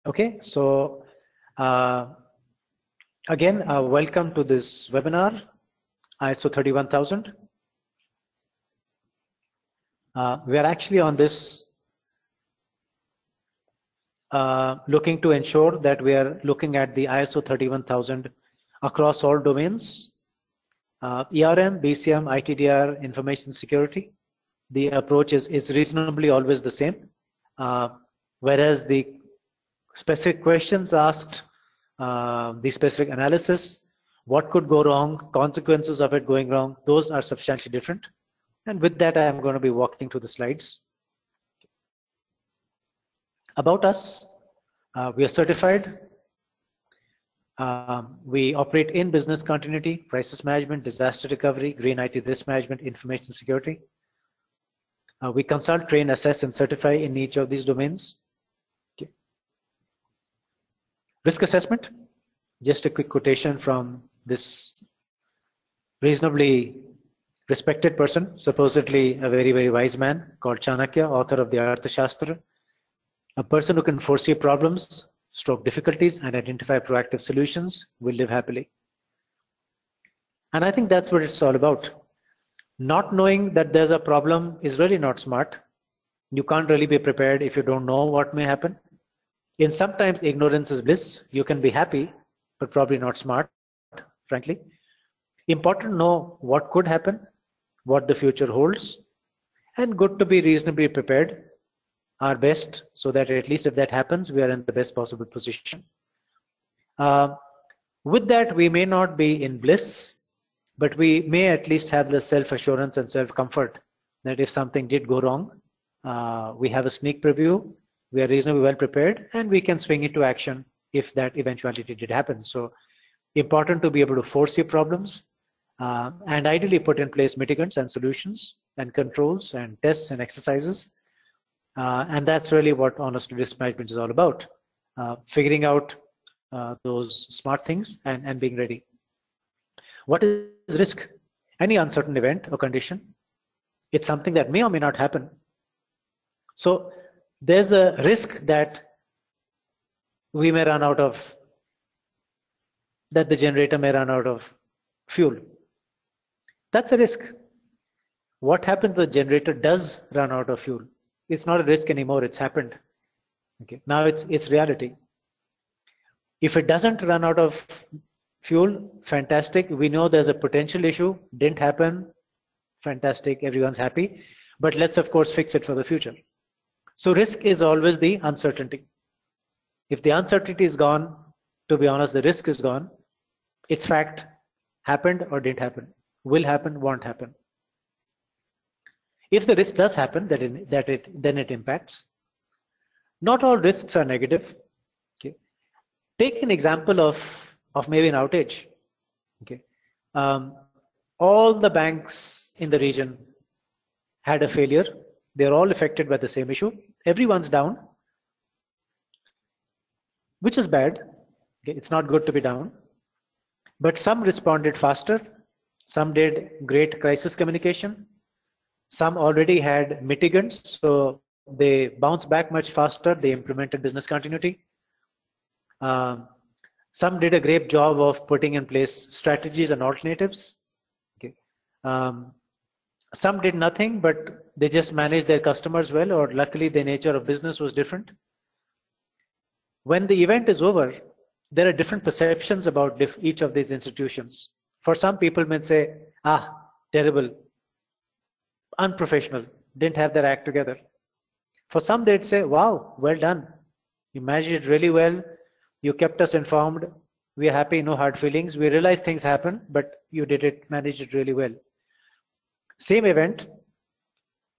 Okay, so again, welcome to this webinar, ISO 31000. We are actually on this looking to ensure that we are looking at the ISO 31000 across all domains, ERM, BCM, ITDR, information security. The approach is reasonably always the same, whereas the specific questions asked, the specific analysis, what could go wrong, consequences of it going wrong, those are substantially different. And with that, I am going to be walking through the slides. About us, we are certified. We operate in business continuity, crisis management, disaster recovery, green IT risk management, information security. We consult, train, assess, and certify in each of these domains. Okay. Risk assessment, just a quick quotation from this reasonably respected person, supposedly a very, very wise man called Chanakya, author of the Arthashastra. A person who can foresee problems, stroke difficulties, and identify proactive solutions will live happily. And I think that's what it's all about. Not knowing that there's a problem is really not smart. You can't really be prepared if you don't know what may happen. In sometimes ignorance is bliss. You can be happy, but probably not smart, frankly. Important to know what could happen, what the future holds, and good to be reasonably prepared, our best, so that at least if that happens, we are in the best possible position. With that, we may not be in bliss, but we may at least have the self-assurance and self-comfort that if something did go wrong, we have a sneak preview, we are reasonably well prepared, and we can swing into action if that eventuality did happen. So important to be able to foresee problems and ideally put in place mitigants and solutions and controls and tests and exercises. And that's really what honest risk management is all about, figuring out those smart things and being ready. What is risk? Any uncertain event or condition. It's something that may or may not happen. So there's a risk that we may run out of, that the generator may run out of fuel. That's a risk. What happens if the generator does run out of fuel? It's not a risk anymore, it's happened. Okay. Now it's reality. If it doesn't run out of fuel, fantastic. We know there's a potential issue, didn't happen, fantastic, everyone's happy. But let's of course fix it for the future. So risk is always the uncertainty. If the uncertainty is gone, to be honest, the risk is gone. It's fact, happened or didn't happen, will happen, won't happen. If the risk does happen, then it impacts. Not all risks are negative. Okay. Take an example of maybe an outage. Okay. All the banks in the region had a failure. They're all affected by the same issue. Everyone's down, which is bad. Okay. It's not good to be down. But some responded faster. Some did great crisis communication. Some already had mitigants, so they bounced back much faster. They implemented business continuity. Some did a great job of putting in place strategies and alternatives. Okay. Some did nothing, but they just managed their customers well, or luckily the nature of business was different. When the event is over, there are different perceptions about each of these institutions. For some people may say, terrible, unprofessional, didn't have their act together. For some, they'd say, wow, well done. You managed it really well. You kept us informed. We're happy, no hard feelings. We realize things happen, but you managed it really well. Same event,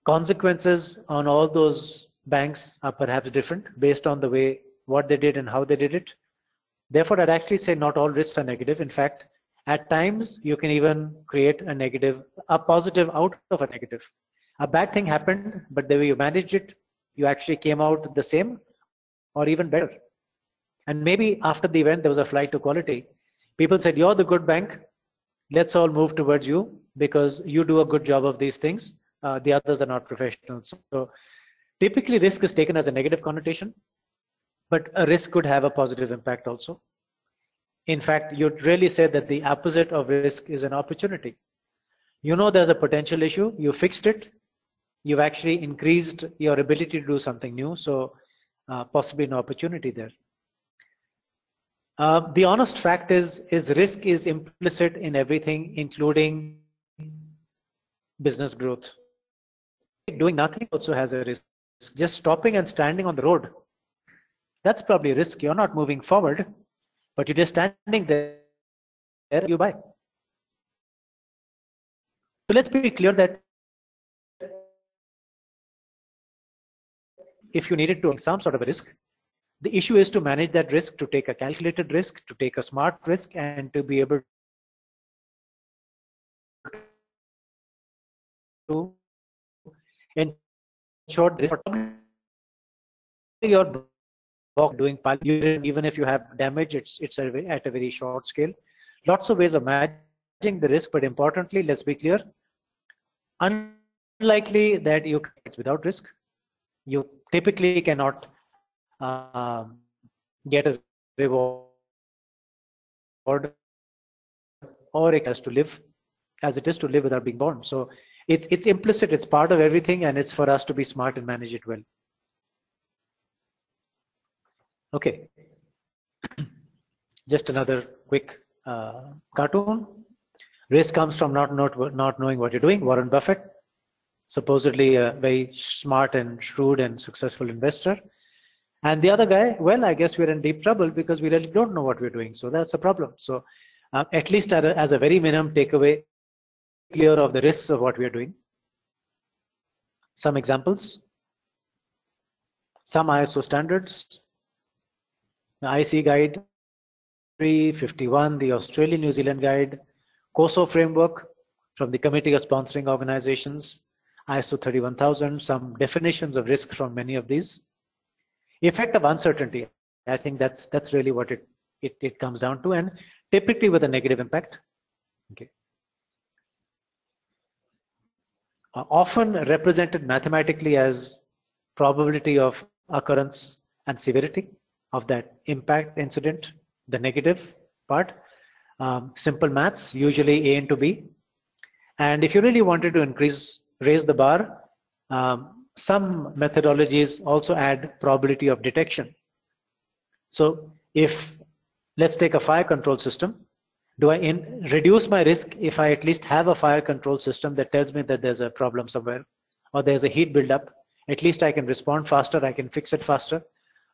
consequences on all those banks are perhaps different based on the way, what they did and how they did it. Therefore, I'd actually say not all risks are negative. In fact, at times, you can even create a positive out of a negative. A bad thing happened, but the way you managed it, you actually came out the same or even better. And maybe after the event, there was a flight to quality. People said, you're the good bank. Let's all move towards you because you do a good job of these things. The others are not professionals. So typically risk is taken as a negative connotation. but a risk could have a positive impact also. In fact, you'd really say that the opposite of risk is an opportunity. You know there's a potential issue, you fixed it, you've actually increased your ability to do something new, so possibly an opportunity there. The honest fact is risk is implicit in everything, including business growth. Doing nothing also has a risk. Just stopping and standing on the road, that's probably a risk. You're not moving forward, but you're just standing there, you buy. So let's be clear that if you needed to take some sort of a risk, the issue is to manage that risk, to take a calculated risk, to take a smart risk, and to be able to ensure this. You're doing pilot, even if you have damage, it's at a very short scale. Lots of ways of managing the risk, but importantly, let's be clear, unlikely that you can without risk. You typically cannot get a reward or it has to live as it is to live without being born. So it's implicit, it's part of everything, and it's for us to be smart and manage it well. Okay, just another quick cartoon. Risk comes from not knowing what you're doing. Warren Buffett, supposedly a very smart and shrewd and successful investor. And the other guy, well, I guess we're in deep trouble because we really don't know what we're doing. So that's a problem. So at least as a very minimum takeaway, clear of the risks of what we're doing. Some examples. Some ISO standards. The IC guide 351, the Australian New Zealand guide, COSO framework from the Committee of Sponsoring Organizations, ISO 31000, some definitions of risk from many of these. Effect of uncertainty, I think that's really what it comes down to, and typically with a negative impact. Okay. Often represented mathematically as probability of occurrence and severity of that impact incident, the negative part. Simple maths, usually A into B. And if you really wanted to raise the bar, some methodologies also add probability of detection. So if, let's take a fire control system, do I reduce my risk if I at least have a fire control system that tells me that there's a problem somewhere or there's a heat buildup? At least I can respond faster, I can fix it faster.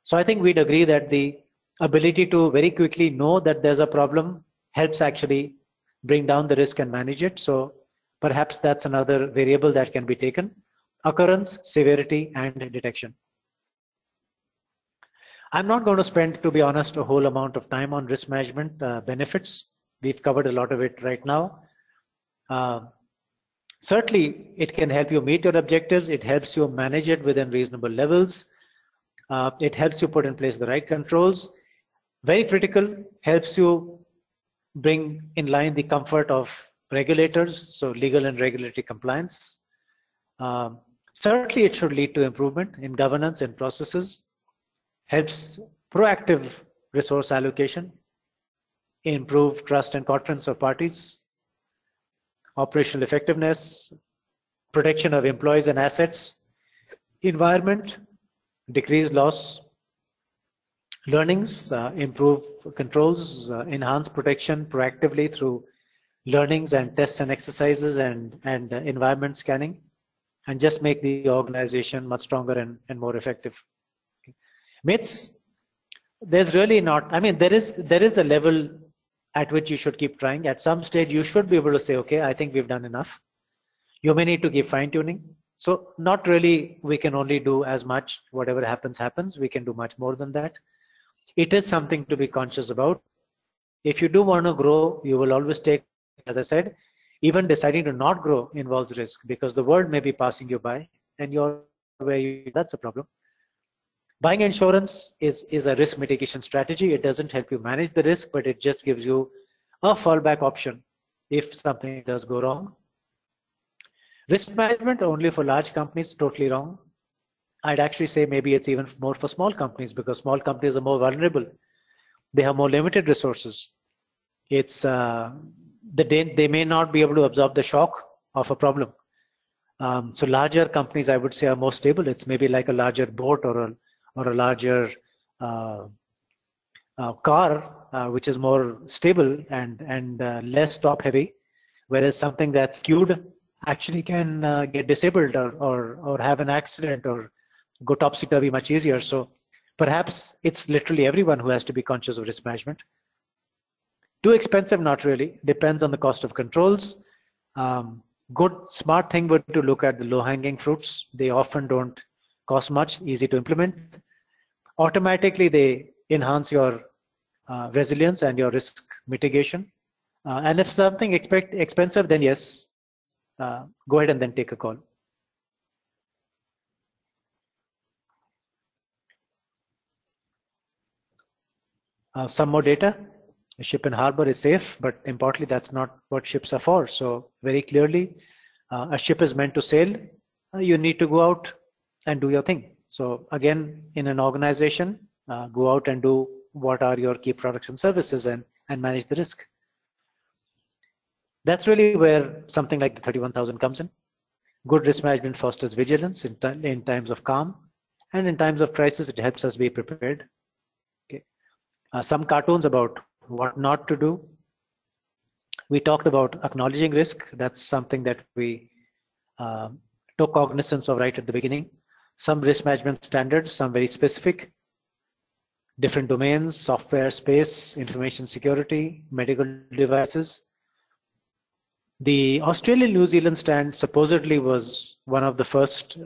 So I think we'd agree that the ability to very quickly know that there's a problem helps actually bring down the risk and manage it. So perhaps that's another variable that can be taken. Occurrence, severity, and detection. I'm not going to spend, to be honest, a whole amount of time on risk management benefits. We've covered a lot of it right now. Certainly, it can help you meet your objectives. It helps you manage it within reasonable levels. It helps you put in place the right controls. Very critical, helps you bring in line the comfort of regulators, so legal and regulatory compliance. Certainly, it should lead to improvement in governance and processes, helps proactive resource allocation, improve trust and confidence of parties, operational effectiveness, protection of employees and assets, environment, decrease loss, learnings, improve controls, enhance protection proactively through learnings and tests and exercises and environment scanning, and just make the organization much stronger and more effective. Myths, there's really not, I mean, there is a level at which you should keep trying. At some stage, you should be able to say, okay, I think we've done enough. You may need to keep fine tuning. So not really, we can only do as much, whatever happens, happens. We can do much more than that. It is something to be conscious about. If you do want to grow, you will always take, as I said, even deciding to not grow involves risk because the world may be passing you by and you're where you, that's a problem. Buying insurance is a risk mitigation strategy. It doesn't help you manage the risk, but it just gives you a fallback option if something does go wrong. Risk management only for large companies, totally wrong. I'd actually say maybe it's even more for small companies, because small companies are more vulnerable. They have more limited resources. It's they may not be able to absorb the shock of a problem. So larger companies, I would say, are more stable. It's maybe like a larger boat or a larger car, which is more stable and less top heavy, whereas something that's skewed actually can get disabled or have an accident or go topsy-turvy much easier. So perhaps it's literally everyone who has to be conscious of risk management. Too expensive, not really. Depends on the cost of controls. Good, smart thing would to look at the low-hanging fruits. They often don't cost much, easy to implement. Automatically, they enhance your resilience and your risk mitigation. And if something expensive, then yes, go ahead and then take a call. Some more data. A ship in harbor is safe, but importantly, that's not what ships are for. So very clearly, a ship is meant to sail. You need to go out and do your thing. So again, in an organization, go out and do what are your key products and services and manage the risk. That's really where something like the 31,000 comes in. Good risk management fosters vigilance in times of calm, and in times of crisis, it helps us be prepared. Okay. Some cartoons about what not to do. We talked about acknowledging risk. That's something that we took cognizance of right at the beginning. Some risk management standards, some very specific, different domains, software, space, information security, medical devices. The Australia-New Zealand stand supposedly was one of the first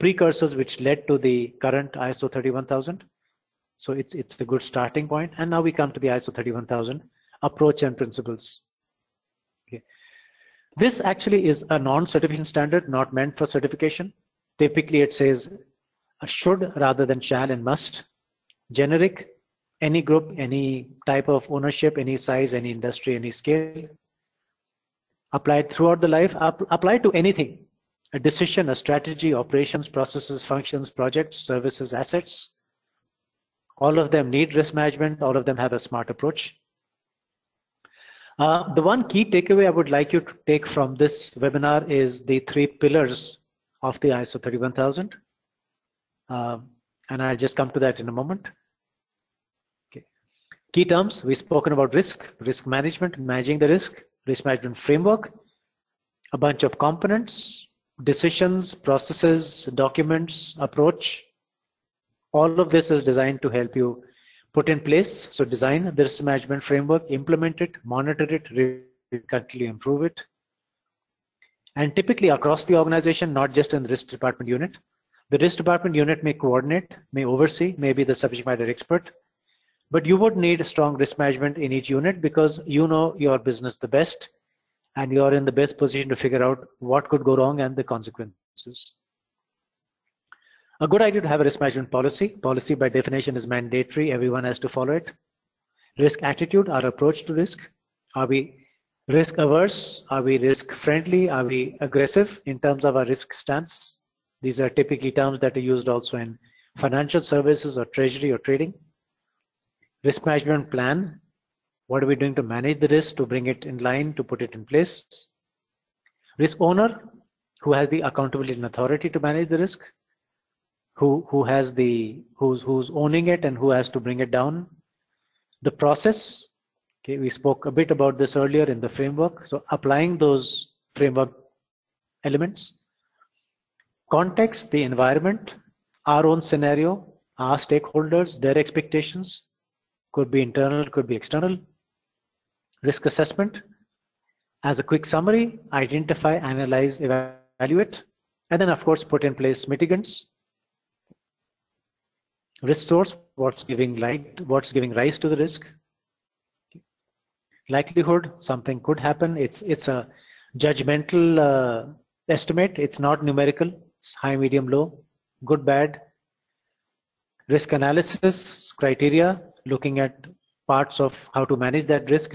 precursors which led to the current ISO 31000. So it's a good starting point. And now we come to the ISO 31000 approach and principles. Okay. This actually is a non-certification standard, not meant for certification. Typically, it says should rather than shall and must. Generic, any group, any type of ownership, any size, any industry, any scale. Applied throughout the life, applied to anything. A decision, a strategy, operations, processes, functions, projects, services, assets. All of them need risk management. All of them have a smart approach. The one key takeaway I would like you to take from this webinar is the 3 pillars of the ISO 31000. And I'll just come to that in a moment. Okay. Key terms, we've spoken about risk management, managing the risk management framework, a bunch of components, decisions, processes, documents, approach. All of this is designed to help you put in place. So design the risk management framework, implement it, monitor it, continually improve it. And typically across the organization, not just in the risk department unit. The risk department unit may coordinate, may oversee, may be the subject matter expert, but you would need a strong risk management in each unit because you know your business the best and you're in the best position to figure out what could go wrong and the consequences. A good idea to have a risk management policy. Policy by definition is mandatory. Everyone has to follow it. Risk attitude, our approach to risk. Are we risk averse? Are we risk friendly? Are we aggressive in terms of our risk stance? These are typically terms that are used also in financial services or treasury or trading. Risk management plan. What are we doing to manage the risk, to bring it in line, to put it in place? Risk owner, who has the accountability and authority to manage the risk, who's owning it and who has to bring it down. The process, okay, we spoke a bit about this earlier in the framework. So applying those framework elements. Context, the environment, our own scenario, our stakeholders, their expectations, could be internal, could be external. Risk assessment, as a quick summary, identify, analyze, evaluate, and then of course put in place mitigants. Risk source, what's giving rise to the risk. Likelihood, something could happen. It's a judgmental estimate. It's not numerical. It's high, medium, low, good, bad. Risk analysis criteria, looking at parts of how to manage that risk.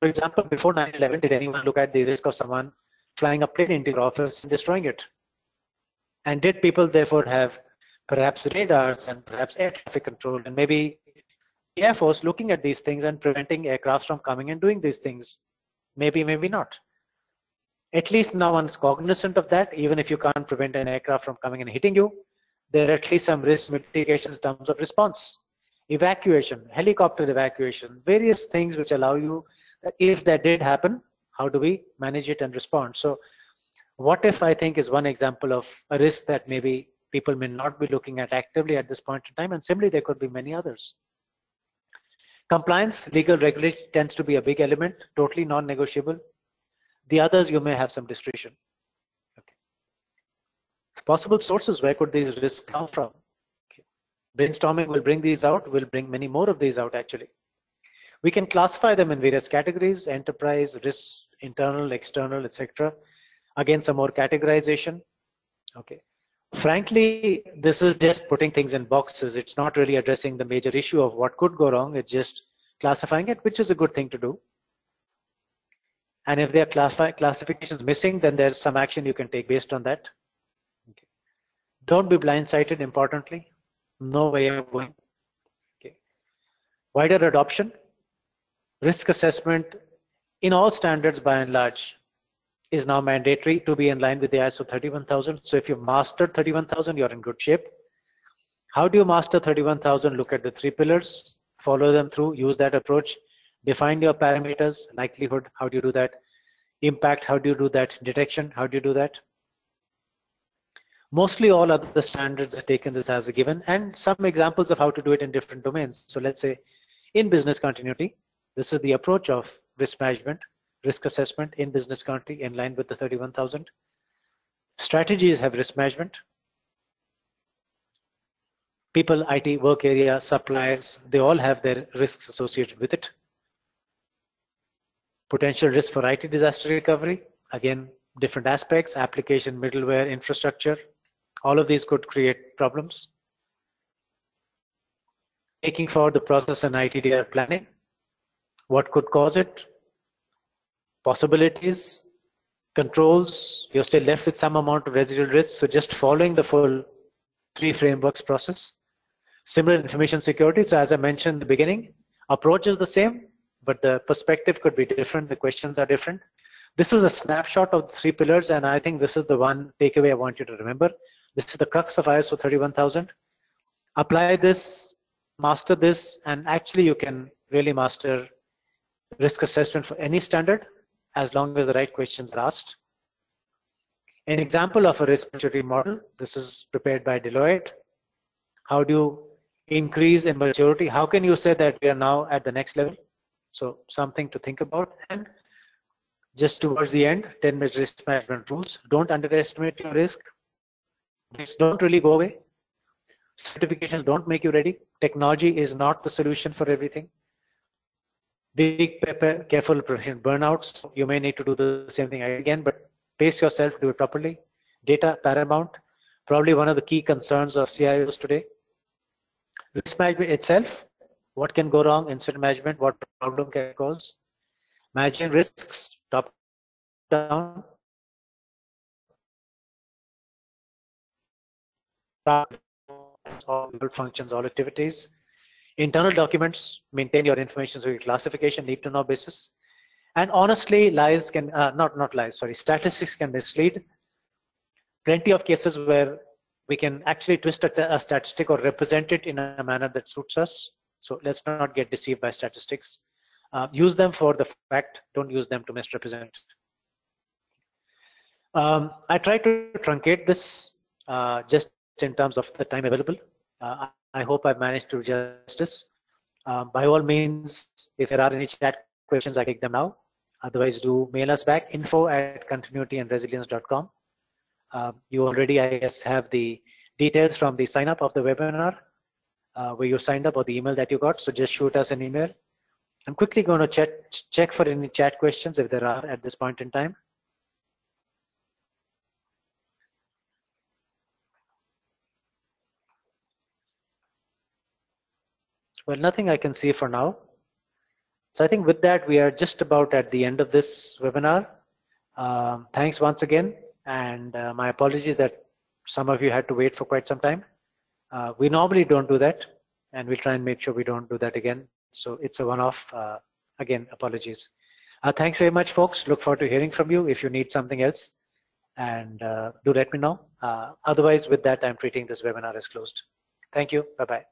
For example, before 9/11, did anyone look at the risk of someone flying a plane into your office and destroying it? And did people therefore have perhaps radars and perhaps air traffic control and maybe the Air Force looking at these things and preventing aircrafts from coming and doing these things? Maybe, maybe not. At least now one's cognizant of that. Even if you can't prevent an aircraft from coming and hitting you, there are at least some risk mitigation in terms of response. Evacuation, helicopter evacuation, various things which allow you that if that did happen, how do we manage it and respond? So what if, I think, is one example of a risk that maybe people may not be looking at actively at this point in time, and similarly there could be many others. Compliance, legal regulation tends to be a big element, totally non-negotiable. The others you may have some discretion. Okay. Possible sources, where could these risks come from? Okay. Brainstorming will bring these out, will bring many more of these out actually. We can classify them in various categories: enterprise, risk, internal, external, etc. Again, some more categorization. Okay. Frankly, this is just putting things in boxes. It's not really addressing the major issue of what could go wrong. It's just classifying it, which is a good thing to do. And if there are classifications missing, then there's some action you can take based on that. Okay. Don't be blindsided, importantly. No way of going. Okay. Wider adoption. Risk assessment in all standards by and large is now mandatory to be in line with the ISO 31000. So if you've mastered 31000, you're in good shape. How do you master 31000? Look at the 3 pillars, follow them through, use that approach, define your parameters, likelihood, how do you do that? Impact, how do you do that? Detection, how do you do that? Mostly all other standards have taken this as a given, and some examples of how to do it in different domains. So let's say in business continuity, this is the approach of risk management, risk assessment in business continuity in line with the 31000. Strategies have risk management. People, IT, work area, suppliers, they all have their risks associated with it. Potential risk for IT disaster recovery, again, different aspects, application, middleware, infrastructure, all of these could create problems. Taking forward the process and ITDR planning, what could cause it, possibilities, controls, you're still left with some amount of residual risk, so just following the full 3 frameworks process. Similar information security, so as I mentioned in the beginning, approach is the same, but the perspective could be different, the questions are different. This is a snapshot of the 3 pillars, and I think this is the one takeaway I want you to remember. This is the crux of ISO 31000. Apply this, master this, and actually you can really master risk assessment for any standard as long as the right questions are asked. An example of a risk maturity model, this is prepared by Deloitte. How do you increase in maturity? How can you say that we are now at the next level? So something to think about. And just towards the end, 10-minute risk management rules. Don't underestimate your risk. Risks don't really go away. Certifications don't make you ready. Technology is not the solution for everything. Be careful of preventing burnouts. You may need to do the same thing again, but pace yourself, do it properly. Data paramount, probably one of the key concerns of CIOs today. Risk management itself, what can go wrong, incident management, what problem can cause. Managing risks, top down. All functions, all activities. Internal documents, maintain your information so your classification, need to know basis. And honestly, lies can, not lies, sorry, statistics can mislead. Plenty of cases where we can actually twist a statistic or represent it in a manner that suits us. So let's not get deceived by statistics. Use them for the fact, don't use them to misrepresent. I try to truncate this just in terms of the time available. I hope I've managed to do justice. By all means, if there are any chat questions, I take them now. Otherwise, do mail us back, info@continuityandresilience.com. You already, I guess, have the details from the sign up of the webinar where you signed up, or the email that you got. So just shoot us an email. I'm quickly going to check for any chat questions if there are at this point in time. Well, nothing I can see for now. So I think with that, we are just about at the end of this webinar. Thanks once again, and my apologies that some of you had to wait for quite some time. We normally don't do that, and we'll try and make sure we don't do that again. So it's a one-off. Again, apologies. Thanks very much, folks. Look forward to hearing from you if you need something else, and do let me know. Otherwise, with that, I'm treating this webinar as closed. Thank you. Bye-bye.